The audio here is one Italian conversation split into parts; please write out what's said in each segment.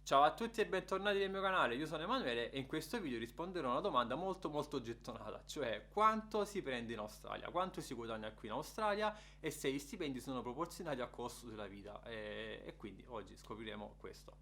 Ciao a tutti e bentornati nel mio canale, io sono Emanuele e in questo video risponderò a una domanda molto gettonata, cioè quanto si prende in Australia, quanto si guadagna qui in Australia e se gli stipendi sono proporzionati al costo della vita e quindi oggi scopriremo questo.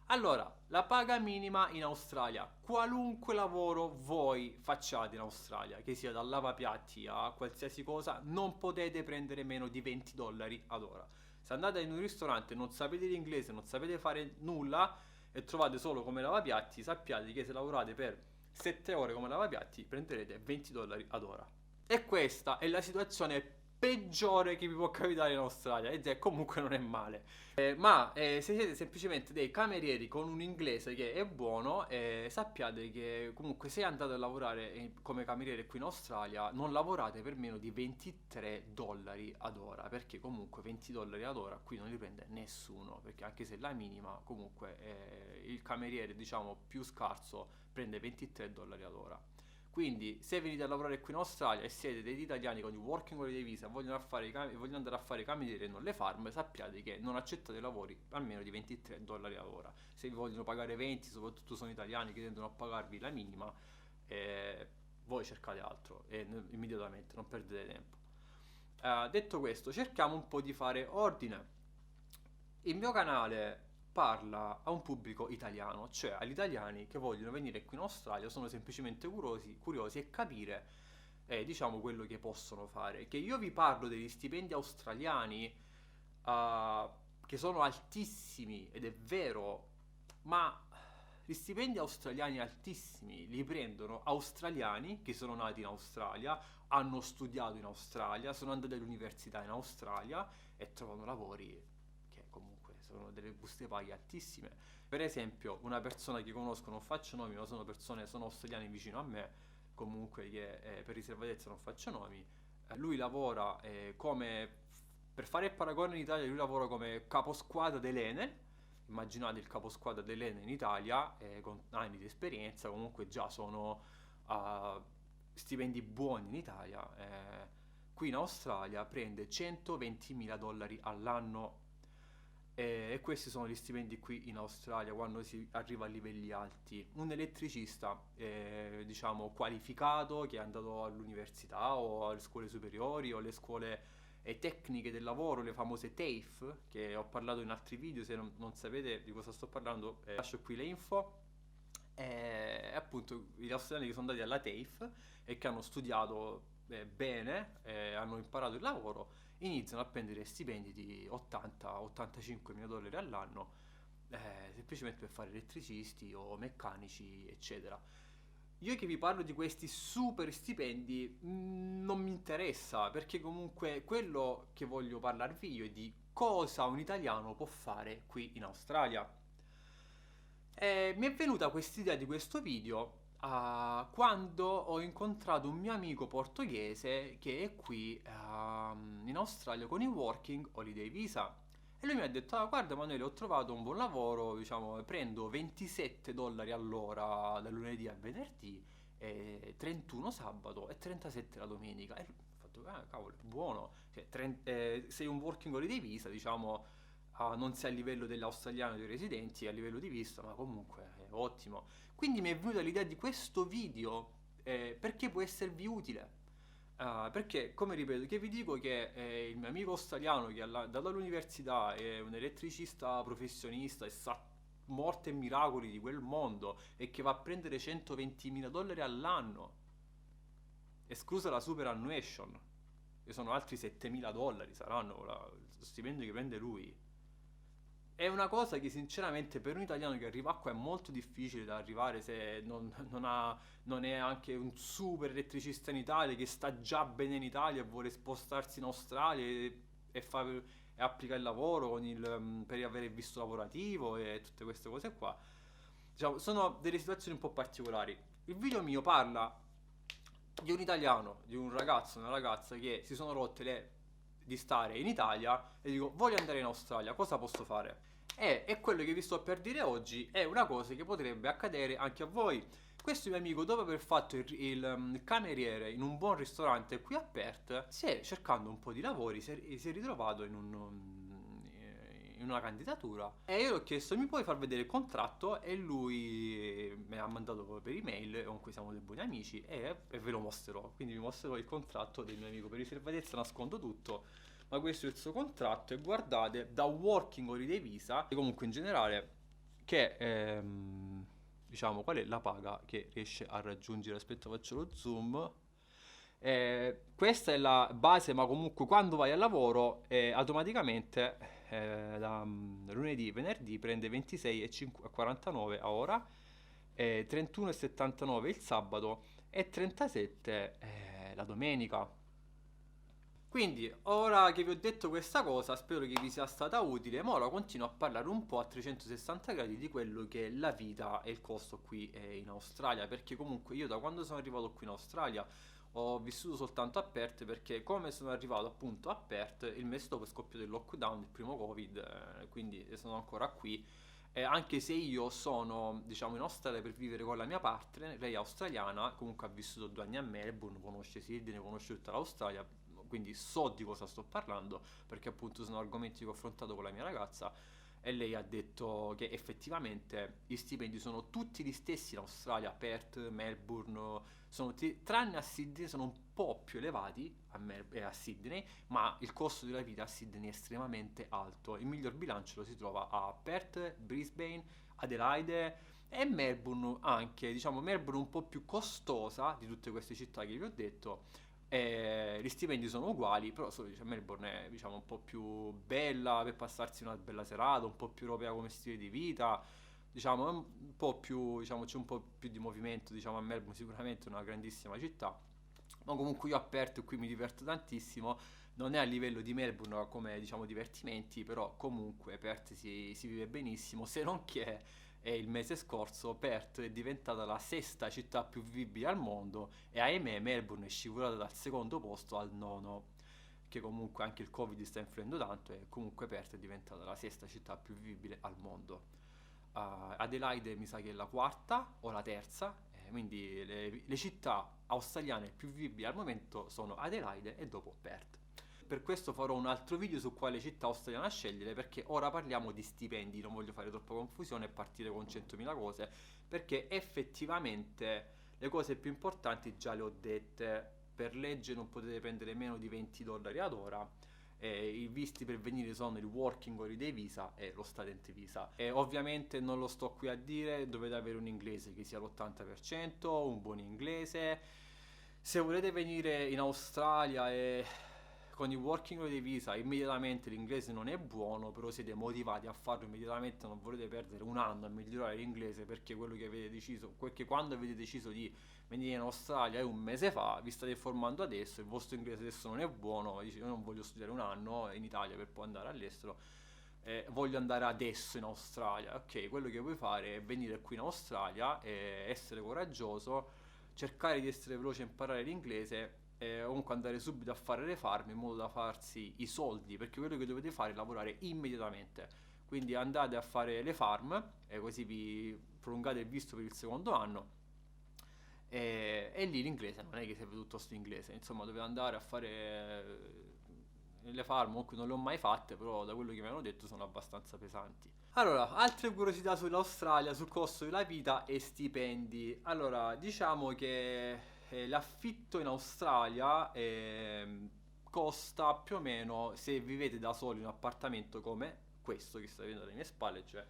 Allora, la paga minima in Australia, qualunque lavoro voi facciate in Australia, che sia dal lavapiatti a qualsiasi cosa, non potete prendere meno di 20 dollari ad ora. Se andate in un ristorante e non sapete l'inglese, non sapete fare nulla e trovate solo come lavapiatti, sappiate che se lavorate per 7 ore come lavapiatti prenderete 20 dollari ad ora. E questa è la situazione peggiore che vi può capitare in Australia ed è comunque non è male. Ma se siete semplicemente dei camerieri con un inglese che è buono, sappiate che comunque se andate a lavorare come cameriere qui in Australia non lavorate per meno di 23 dollari ad ora, perché comunque 20 dollari ad ora qui non li prende nessuno, perché anche se la minima comunque il cameriere diciamo più scarso prende 23 dollari ad ora. Quindi, se venite a lavorare qui in Australia e siete degli italiani con il Working Holiday Visa e vogliono andare a fare cameriere e non le farm, sappiate che non accettate lavori almeno di 23 dollari all'ora. Se vi vogliono pagare 20, soprattutto sono italiani che tendono a pagarvi la minima, voi cercate altro e immediatamente, non perdete tempo. Detto questo, cerchiamo un po' di fare ordine. Il mio canale parla a un pubblico italiano, cioè agli italiani che vogliono venire qui in Australia, sono semplicemente curiosi e capire, diciamo, quello che possono fare. Che io vi parlo degli stipendi australiani, che sono altissimi, ed è vero, ma gli stipendi australiani altissimi li prendono australiani che sono nati in Australia, hanno studiato in Australia, sono andati all'università in Australia e trovano lavori che comunque sono delle buste paga altissime. Per esempio, una persona che conosco, non faccio nomi, ma sono australiani vicino a me, comunque che per riservatezza non faccio nomi, lui lavora per fare il paragone in Italia, lui lavora come caposquadra dell'Enel. Immaginate il caposquadra dell'Enel in Italia, con anni di esperienza, comunque già sono a stipendi buoni in Italia. Qui in Australia prende 120.000 dollari all'anno e questi sono gli stipendi qui in Australia quando si arriva a livelli alti. Un elettricista, diciamo, qualificato che è andato all'università o alle scuole superiori o alle scuole tecniche del lavoro, le famose TAFE, che ho parlato in altri video, se non sapete di cosa sto parlando, lascio qui le info. Appunto gli australiani che sono andati alla TAFE e che hanno studiato bene, hanno imparato il lavoro, iniziano a prendere stipendi di 80-85 mila dollari all'anno, semplicemente per fare elettricisti o meccanici, eccetera. Io che vi parlo di questi super stipendi non mi interessa, perché comunque quello che voglio parlarvi io è di cosa un italiano può fare qui in Australia. Mi è venuta quest'idea di questo video quando ho incontrato un mio amico portoghese che è qui in Australia con il Working Holiday Visa. E lui mi ha detto: "Ah, guarda Emanuele, ho trovato un buon lavoro, diciamo, prendo 27 dollari all'ora dal lunedì al venerdì, e 31 sabato e 37 la domenica." E ho fatto: "Ah, cavolo, è buono. Cioè, sei un Working Holiday Visa, diciamo, non sei a livello dell'australiano dei residenti, a livello di vista, ma comunque è ottimo." Quindi mi è venuta l'idea di questo video perché può esservi utile. Perché, come ripeto, che vi dico che il mio amico australiano che dato all'università è un elettricista professionista e sa morte e miracoli di quel mondo e che va a prendere 120.000 dollari all'anno, esclusa la superannuation, che sono altri 7.000 dollari, saranno lo stipendio che prende lui. È una cosa che sinceramente per un italiano che arriva qua è molto difficile da arrivare se non è anche un super elettricista in Italia che sta già bene in Italia e vuole spostarsi in Australia e applica il lavoro per avere il visto lavorativo e tutte queste cose qua. Diciamo, sono delle situazioni un po' particolari. Il video mio parla di un italiano, di un ragazzo, una ragazza che si sono rotte di stare in Italia e dico: voglio andare in Australia, cosa posso fare? E quello che vi sto per dire oggi è una cosa che potrebbe accadere anche a voi. Questo mio amico, dopo aver fatto il cameriere in un buon ristorante qui a Perth, si è cercando un po' di lavori, si è ritrovato in una candidatura e io gli ho chiesto mi puoi far vedere il contratto e lui me l'ha mandato per email con cui siamo dei buoni amici e ve lo mostrerò, quindi vi mostrerò il contratto del mio amico, per riservatezza nascondo tutto, ma questo è il suo contratto e guardate, da Working Holiday Visa e comunque in generale che diciamo qual è la paga che riesce a raggiungere, aspetta faccio lo zoom. Questa è la base, ma comunque quando vai al lavoro automaticamente da lunedì, venerdì prende 26,49 a ora, 31,79 il sabato e 37 la domenica. Quindi, ora che vi ho detto questa cosa, spero che vi sia stata utile, ma ora continuo a parlare un po' a 360 gradi di quello che è la vita e il costo qui in Australia, perché comunque io da quando sono arrivato qui in Australia ho vissuto soltanto a Perth, perché come sono arrivato appunto a Perth, il mese dopo è scoppiato il lockdown, il primo Covid, quindi sono ancora qui. Anche se io sono, diciamo, in Australia per vivere con la mia partner, lei è australiana, comunque ha vissuto 2 anni a Melbourne, conosce Sydney, conosce tutta l'Australia, quindi so di cosa sto parlando, perché appunto sono argomenti che ho affrontato con la mia ragazza e lei ha detto che effettivamente gli stipendi sono tutti gli stessi in Australia, Perth, Melbourne, tranne a Sydney sono un po' più elevati a Sydney, ma il costo della vita a Sydney è estremamente alto. Il miglior bilancio lo si trova a Perth, Brisbane, Adelaide e Melbourne anche, diciamo Melbourne un po' più costosa di tutte queste città che vi ho detto. Gli stipendi sono uguali, però solo diciamo, Melbourne è diciamo, un po' più bella per passarsi una bella serata, un po' più europea come stile di vita, diciamo, è un po' più, diciamo, c'è un po' più di movimento, diciamo, a Melbourne sicuramente è una grandissima città, ma comunque io a Perth qui mi diverto tantissimo, non è a livello di Melbourne come, diciamo, divertimenti, però comunque Perth si vive benissimo, se non che il mese scorso Perth è diventata la sesta città più vivibile al mondo e ahimè Melbourne è scivolata dal secondo posto al nono, che comunque anche il Covid sta influendo tanto e comunque Perth è diventata la sesta città più vivibile al mondo. Adelaide mi sa che è la quarta o la terza, quindi le città australiane più vivibili al momento sono Adelaide e dopo Perth. Per questo farò un altro video su quale città australiana scegliere, perché ora parliamo di stipendi, non voglio fare troppa confusione e partire con 100.000 cose, perché effettivamente le cose più importanti già le ho dette. Per legge non potete prendere meno di $20 ad ora. I visti per venire sono il Working Holiday Visa e lo Student Visa. E ovviamente non lo sto qui a dire, dovete avere un inglese che sia l'80%, un buon inglese. Se volete venire in Australia e con il Working Holiday Visa immediatamente l'inglese non è buono, però siete motivati a farlo immediatamente, non volete perdere un anno a migliorare l'inglese perché quello che avete deciso, perché quando avete deciso di venire in Australia è un mese fa, vi state formando adesso, il vostro inglese adesso non è buono, dice io non voglio studiare un anno in Italia per poi andare all'estero, voglio andare adesso in Australia. Ok, quello che puoi fare è venire qui in Australia e essere coraggioso, cercare di essere veloce e imparare l'inglese e comunque andare subito a fare le farm in modo da farsi i soldi, perché quello che dovete fare è lavorare immediatamente. Quindi andate a fare le farm e così vi prolungate il visto per il secondo anno e lì l'inglese non è che serve tutto sto inglese, insomma dovete andare a fare le farm, comunque non le ho mai fatte, però da quello che mi hanno detto sono abbastanza pesanti. Allora, altre curiosità sull'Australia, sul costo della vita e stipendi. Allora, diciamo che l'affitto in Australia costa più o meno, se vivete da soli in un appartamento come questo che state vedendo alle mie spalle, cioè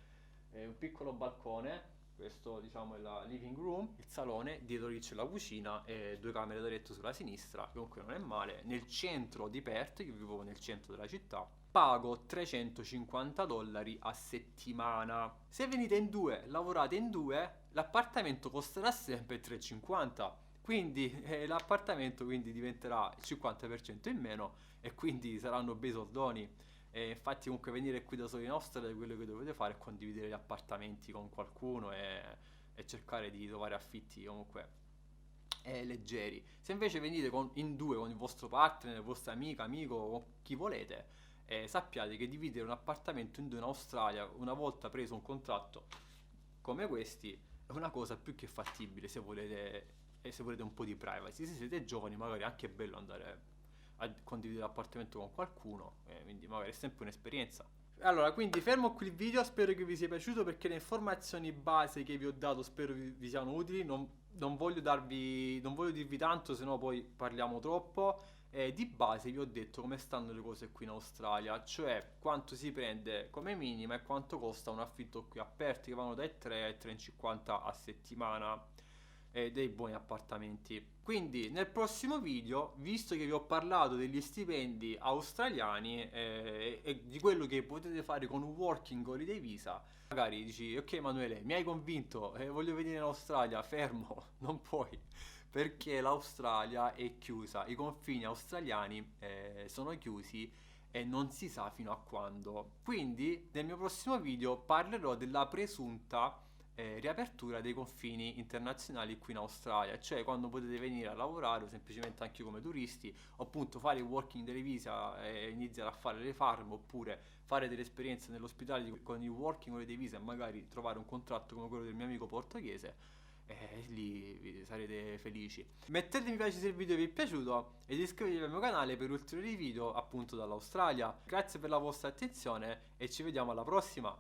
un piccolo balcone, questo diciamo è la living room, il salone, dietro lì c'è la cucina e 2 camere da letto sulla sinistra, comunque non è male, nel centro di Perth, io vivo nel centro della città, pago $350 a settimana. Se venite in due, lavorate in due, l'appartamento costerà sempre 350. Quindi l'appartamento quindi diventerà il 50% in meno e quindi saranno bei soldoni. E infatti comunque venire qui da soli in Australia quello che dovete fare è condividere gli appartamenti con qualcuno e cercare di trovare affitti comunque leggeri. Se invece venite in due con il vostro partner, vostra amica, amico, con chi volete, sappiate che dividere un appartamento in due in Australia, una volta preso un contratto come questi, è una cosa più che fattibile se volete un po' di privacy. Se siete giovani magari è anche bello andare a condividere l'appartamento con qualcuno, quindi magari è sempre un'esperienza. Allora, quindi fermo qui il video, spero che vi sia piaciuto perché le informazioni base che vi ho dato spero vi siano utili, non voglio non voglio dirvi tanto, se no poi parliamo troppo. Di base vi ho detto come stanno le cose qui in Australia, cioè quanto si prende come minima e quanto costa un affitto qui aperti, che vanno dai 3 ai 3,50 a settimana, dei buoni appartamenti. Quindi nel prossimo video, visto che vi ho parlato degli stipendi australiani e di quello che potete fare con un Working Holiday Visa, magari dici ok Emanuele, mi hai convinto, voglio venire in Australia, fermo, non puoi, perché l'Australia è chiusa, i confini australiani sono chiusi e non si sa fino a quando. Quindi nel mio prossimo video parlerò della presunta riapertura dei confini internazionali qui in Australia, cioè quando potete venire a lavorare o semplicemente anche come turisti, o appunto fare il working delle visa e iniziare a fare le farm, oppure fare delle esperienze nell'ospitale con il working holiday visa e magari trovare un contratto come quello del mio amico portoghese. E lì sarete felici. Mettete mi piace se il video vi è piaciuto ed iscrivetevi al mio canale per ulteriori video appunto dall'Australia. Grazie per la vostra attenzione e ci vediamo alla prossima.